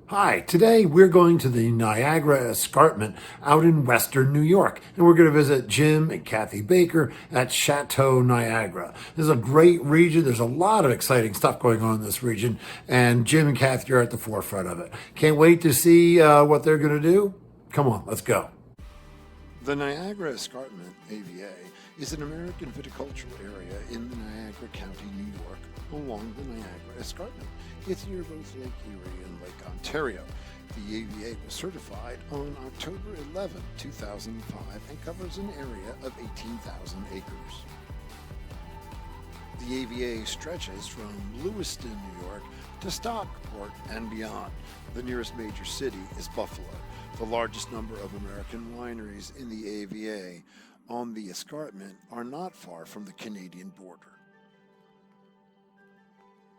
Hi, today we're going to the Niagara Escarpment out in western New York, and we're going to visit Jim and Kathy Baker at Chateau Niagara. This is a great region. There's a lot of exciting stuff going on in this region, and Jim and Kathy are at the forefront of it. Can't wait to see what they're going to do. Come on, let's go. The Niagara Escarpment, AVA, is an American viticultural area in the Niagara County, New York, along the Niagara Escarpment. It's near both Lake Erie and Lake Ontario. The AVA was certified on October 11, 2005 and covers an area of 18,000 acres. The AVA stretches from Lewiston, New York to Stockport and beyond. The nearest major city is Buffalo. The largest number of American wineries in the AVA on the escarpment are not far from the Canadian border.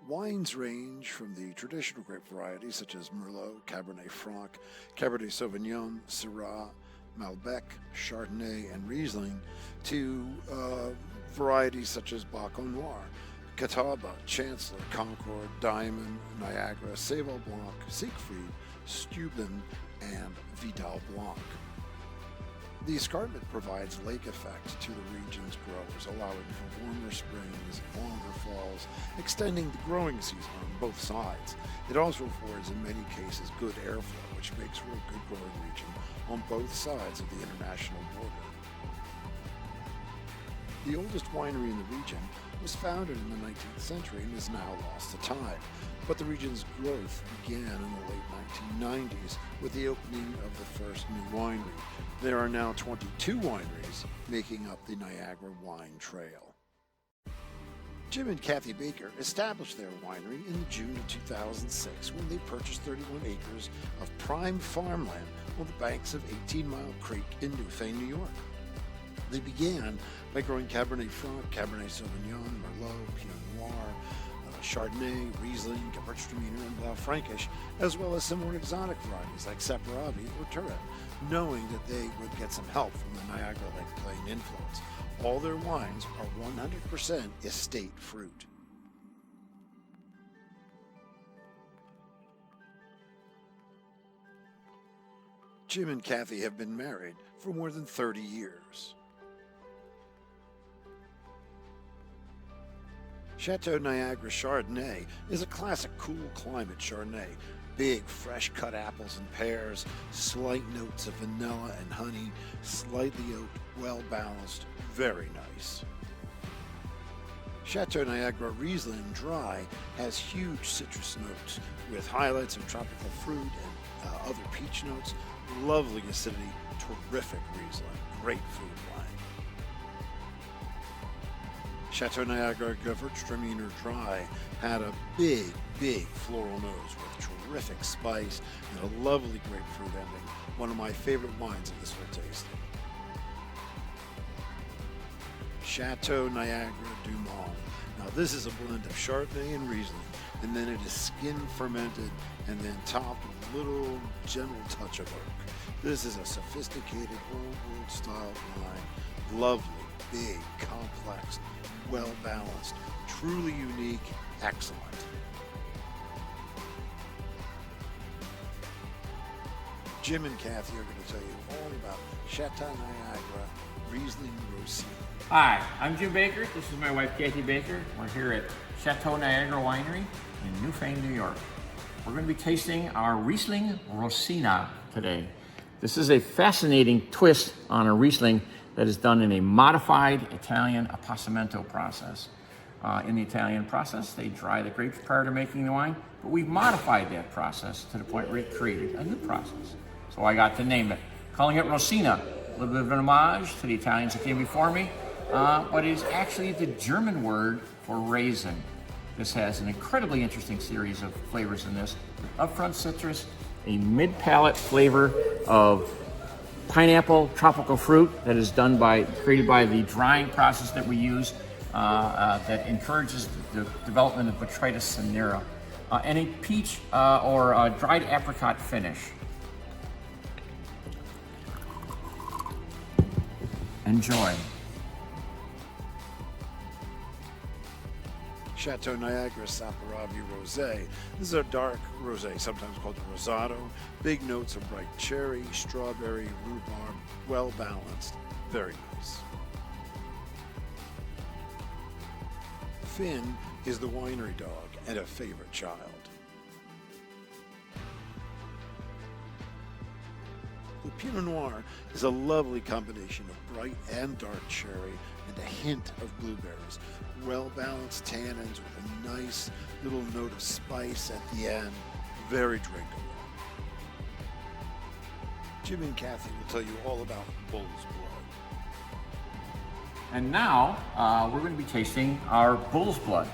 Wines range from the traditional grape varieties such as Merlot, Cabernet Franc, Cabernet Sauvignon, Syrah, Malbec, Chardonnay, and Riesling to varieties such as Bac Noir, Catawba, Chancellor, Concord, Diamond, Niagara, Seyval Blanc, Siegfried, Steuben, and Vidal Blanc. The escarpment provides lake effect to the region's growers, allowing for warmer springs, longer falls, extending the growing season on both sides. It also affords, in many cases, good airflow, which makes for a good growing region on both sides of the international border. The oldest winery in the region was founded in the 19th century and has now lost to time, but the region's growth began in the late 1990s with the opening of the first new winery. There are now 22 wineries making up the Niagara Wine Trail. Jim and Kathy Baker established their winery in June of 2006 when they purchased 31 acres of prime farmland on the banks of 18 Mile Creek in Newfane, New York. They began by growing Cabernet Franc, Cabernet Sauvignon, Merlot, Pinot Noir, Chardonnay, Riesling, Gewürztraminer, and Blanc Frankish, as well as some more exotic varieties like Saperavi or Tourette, knowing that they would get some help from the Niagara Lake Plain influence. All their wines are 100% estate fruit. Jim and Kathy have been married for more than 30 years. Chateau Niagara Chardonnay is a classic cool climate Chardonnay. Big, fresh cut apples and pears, slight notes of vanilla and honey, slightly oaked, well balanced, very nice. Chateau Niagara Riesling Dry has huge citrus notes with highlights of tropical fruit and other peach notes, lovely acidity, terrific Riesling, great food wine. Chateau Niagara Gewürztraminer Dry had a big floral nose with terrific spice and a lovely grapefruit ending. One of my favorite wines of this whole tasting. Chateau Niagara du Monde. Now this is a blend of Chardonnay and Riesling, and then it is skin fermented and then topped with a little gentle touch of oak. This is a sophisticated old world style wine. Lovely, big, complex, well balanced, truly unique, excellent. Jim and Kathy are going to tell you all about Chateau Niagara Riesling Rosine. Hi, I'm Jim Baker. This is my wife Kathy Baker. We're here at Chateau Niagara Winery in Newfane, New York. We're going to be tasting our Riesling Rosine today. This is a fascinating twist on a Riesling that is done in a modified Italian appassimento process. In the Italian process, they dry the grapes prior to making the wine, but we've modified that process to the point where it created a new process. So I got to name it, calling it Rosine, a little bit of an homage to the Italians that came before me, but it is actually the German word for raisin. This has an incredibly interesting series of flavors in this. Upfront citrus, a mid-palate flavor of pineapple, tropical fruit that is created by the drying process that we use that encourages the development of Botrytis cinerea, and a peach or a dried apricot finish. Enjoy. Chateau Niagara Saperavi Rosé. This is a dark rosé, sometimes called a rosado. Big notes of bright cherry, strawberry, rhubarb, well balanced, very nice. Fionn is the winery dog and a favorite child. The Pinot Noir is a lovely combination of bright and dark cherry and a hint of blueberries. Well-balanced tannins with a nice little note of spice at the end. Very drinkable. Jim and Kathy will tell you all about bull's blood. And now we're going to be tasting our bull's blood.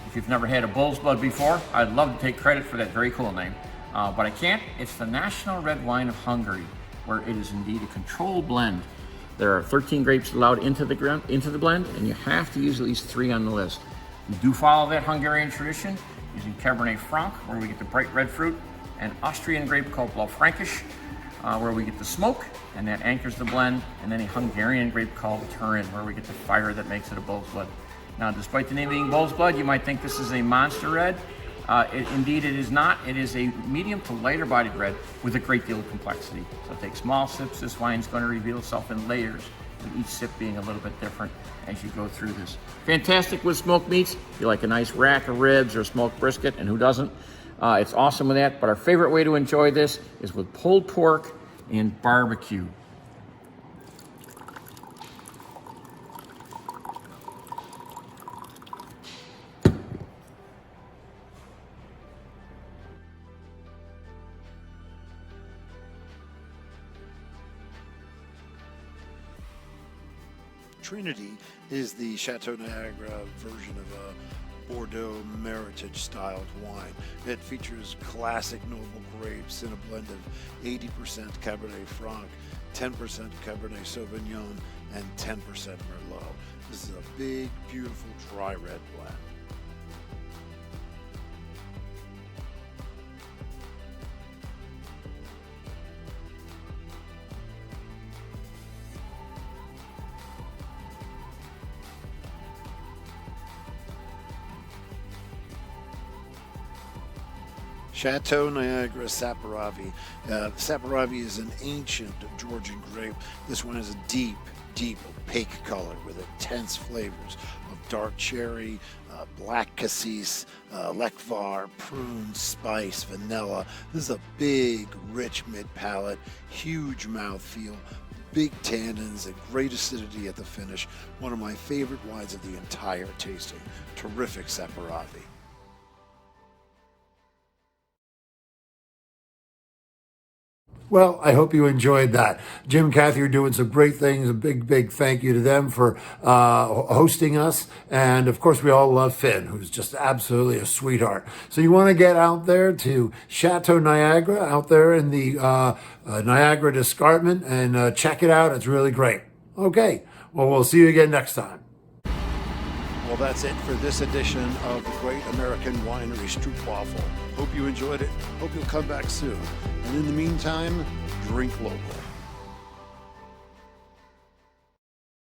If you've never had a bull's blood before, I'd love to take credit for that very cool name, but I can't. It's the national red wine of Hungary, where it is indeed a controlled blend. There are 13 grapes allowed into the blend, and you have to use at least 3 on the list. We do follow that Hungarian tradition using Cabernet Franc, where we get the bright red fruit, and Austrian grape called Blaufränkisch, where we get the smoke, and that anchors the blend, and then a Hungarian grape called Turin, where we get the fire that makes it a bull's blood. Now, despite the name being bull's blood, you might think this is a monster red. Indeed, it is not. It is a medium to lighter bodied red with a great deal of complexity. So take small sips. This wine is going to reveal itself in layers, with each sip being a little bit different as you go through this. Fantastic with smoked meats. If you like a nice rack of ribs or smoked brisket, and who doesn't? It's awesome with that. But our favorite way to enjoy this is with pulled pork and barbecue. Trinity is the Chateau Niagara version of a Bordeaux Meritage styled wine. It features classic noble grapes in a blend of 80% Cabernet Franc, 10% Cabernet Sauvignon, and 10% Merlot. This is a big, beautiful, dry red blend. Chateau Niagara Saperavi. Saperavi is an ancient Georgian grape. This one has a deep, deep opaque color with intense flavors of dark cherry, black cassis, lekvar, prune, spice, vanilla. This is a big, rich mid-palate, huge mouthfeel, big tannins, and great acidity at the finish. One of my favorite wines of the entire tasting. Terrific Saperavi. Well, I hope you enjoyed that. Jim and Kathy are doing some great things. A big, big thank you to them for hosting us. And of course, we all love Fionn, who's just absolutely a sweetheart. So you want to get out there to Chateau Niagara, out there in the Niagara Escarpment, and check it out. It's really great. Okay, well, we'll see you again next time. Well, that's it for this edition of the Great American Winery Stroopwaffle. Hope you enjoyed it. Hope you'll come back soon. And in the meantime, drink local.